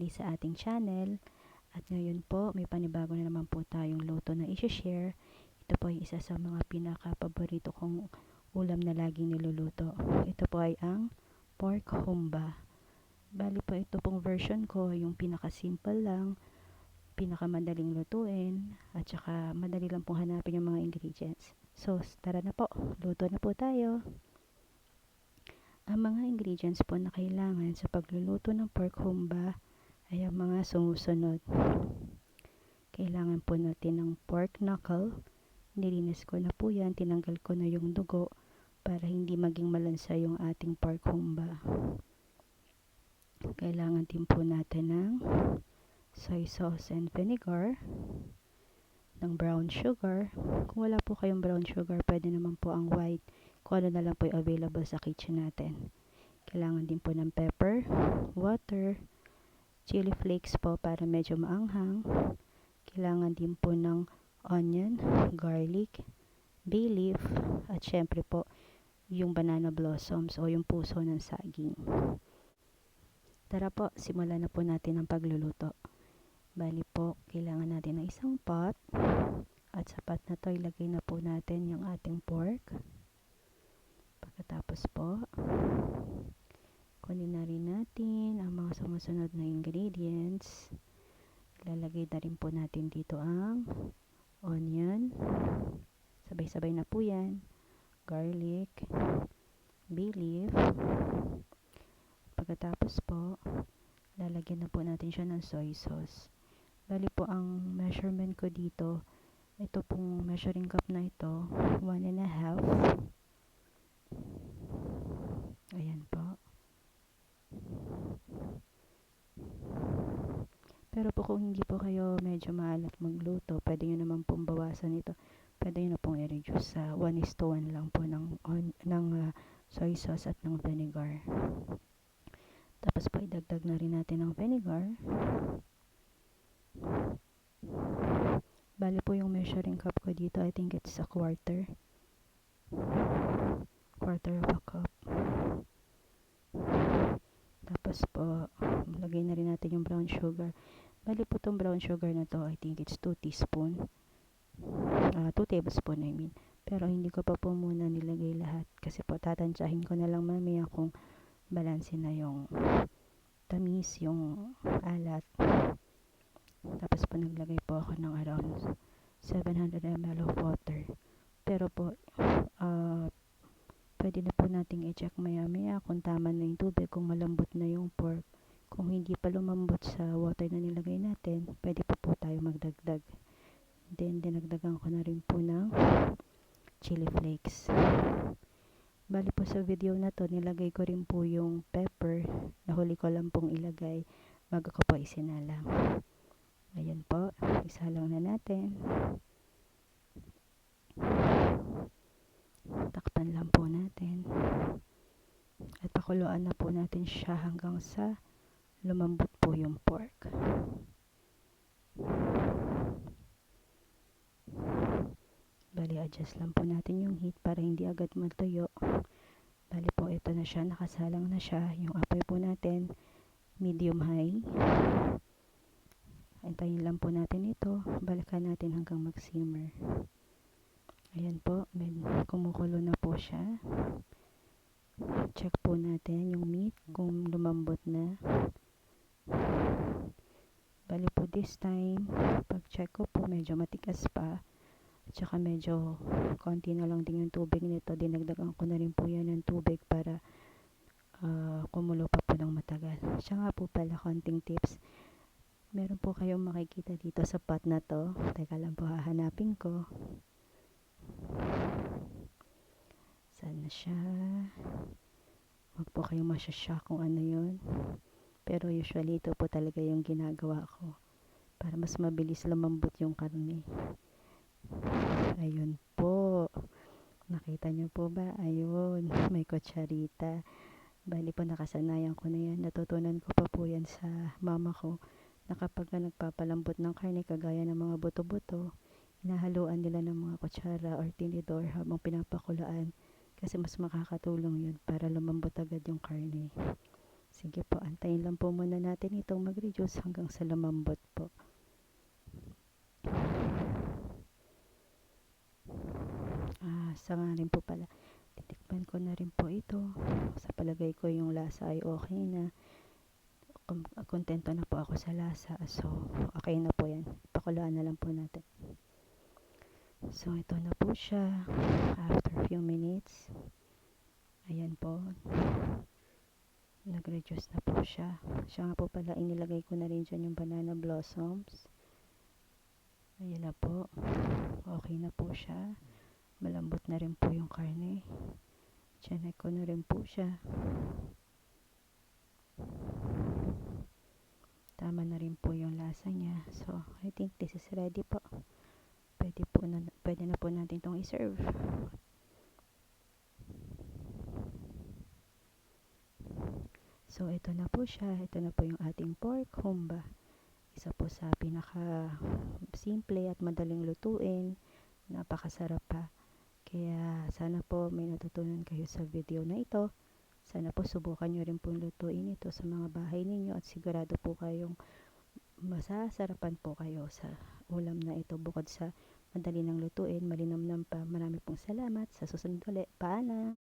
Gersey sa ating channel. At ngayon po, may panibago na naman po tayong luto na i-share. Ito po ay isa sa mga pinaka-paborito kong ulam na laging niluluto. Ito po ay ang pork humba. Bali po ito pong version ko, yung pinaka-simple lang, pinaka-madaling lutuin, at saka madali lang pong hanapin yung mga ingredients. So, tara na po, luto na po tayo. Ang mga ingredients po na kailangan sa pagluluto ng pork humba ay ang mga sumusunod. Kailangan po natin ng pork knuckle. Nilinis ko na po yan, tinanggal ko na yung dugo para hindi maging malansa yung ating pork humba. Kailangan din po natin ng soy sauce and vinegar, ng brown sugar. Kung wala po kayong brown sugar, pwede naman po ang white. Kung ano na lang po yung available sa kitchen natin. Kailangan din po ng pepper, water, chili flakes po para medyo maanghang. Kailangan din po ng onion, garlic, bay leaf, at syempre po yung banana blossoms o yung puso ng saging. Tara po, simulan na po natin ang pagluluto. Bali po, kailangan natin ng isang pot. At sa pot na to, ilagay na po natin yung ating pork. Pagkatapos po, kunin na rin natin ang mga sumusunod na ingredients. Ilalagay na rin po natin dito ang onion. Sabay-sabay na po yan. Garlic, bay leaf. Pagkatapos po, lalagyan na po natin siya ng soy sauce. Bali po ang measurement ko dito, ito pong measuring cup na ito, 1.5. Ayan po. Pero po kung hindi po kayo medyo maalat magluto, pwede nyo naman pong bawasan ito. Pwede nyo na pong i-reduce sa 1:1 lang po ng soy sauce at ng vinegar. Tapos po idagdag na rin natin ng vinegar. Bali po yung measuring cup ko dito, I think it's a quarter of a cup. Tapos po, lagay na rin natin yung brown sugar. Bali po itong brown sugar na to, I think it's 2 tablespoon I mean. Pero hindi ko pa po muna nilagay lahat. Kasi po tatansyahin ko na lang mamaya kung balanse na yung tamis, yung alat. Tapos po naglagay po ako ng around 700 ml of water. Pero po, pwede na po nating i-check maya-maya kung tama na yung tubig, kung malambot na yung pork. Kung hindi pa lumambot sa water na nilagay natin, pwede po tayo magdagdag. Then, dinagdagan ko na rin po ng chili flakes. Bali po sa video na to, nilagay ko rin po yung pepper. Nahuli ko lang pong ilagay bago ko po isinalang. Ayan po, isalang na natin. Takpan lang po natin. At pakuluan na po natin siya hanggang sa lumambot po yung pork. Bali, adjust lang po natin yung heat para hindi agad matuyo. Bali po, ito na siya. Nakasalang na siya. Yung apoy po natin, medium high. Antayin lang po natin ito. Balikan natin hanggang mag-simmer. Ayan po, kumukulo na po siya. Check po natin yung meat kung lumambot na. Bali po this time, pag check ko po medyo matigas pa. At saka medyo konti na lang din yung tubig nito. Dinagdagan ko na rin po yan ng tubig para kumulo pa po ng matagal. Siya nga po pala, konting tips. Meron po kayong makikita dito sa pot na to. Teka lang po, hahanapin ko. Saan na siya? Huwag po kayong masyashock kung ano yun. Pero usually ito po talaga yung ginagawa ko para mas mabilis lumambot yung karne. Ayun po. Nakita niyo po ba? Ayun, may kutsarita. Bali po nakasanayan ko na yan. Natutunan ko pa po yan sa mama ko na kapag nagpapalambot ng karne kagaya ng mga buto-buto, hinahaluan nila ng mga kutsara or tinidor habang pinapakulaan kasi mas makakatulong yun para lumambot agad yung karne. Sige po, antayin lang po muna natin itong mag-reduce hanggang sa lumambot po. Sa nga rin po pala, titikman ko na rin po ito. Sa palagay ko yung lasa ay okay na. Kontento na po ako sa lasa. So, okay na po yan. Pakuluan na lang po natin. So, ito na po siya. After few minutes. Ayan po. Nag-reduce na po siya. Siya nga po pala, inilagay ko na rin dyan yung banana blossoms. Ayan na po. Okay na po siya. Malambot na rin po yung karne. Chinek ko na rin po siya. Tama na rin po yung lasa niya. So, I think this is ready po. Pwede na po natin itong i-serve. So, ito na po siya. Ito na po yung ating pork humba. Isa po sa pinaka simple at madaling lutuin. Napakasarap pa. Kaya sana po may natutunan kayo sa video na ito. Sana po subukan nyo rin pong lutuin ito sa mga bahay ninyo at sigurado po kayong masasarapan po kayo sa ulam na ito. Bukod sa madali ng lutuin, malinamnam pa. Marami pong salamat. Sa susunod ulit. Paalam!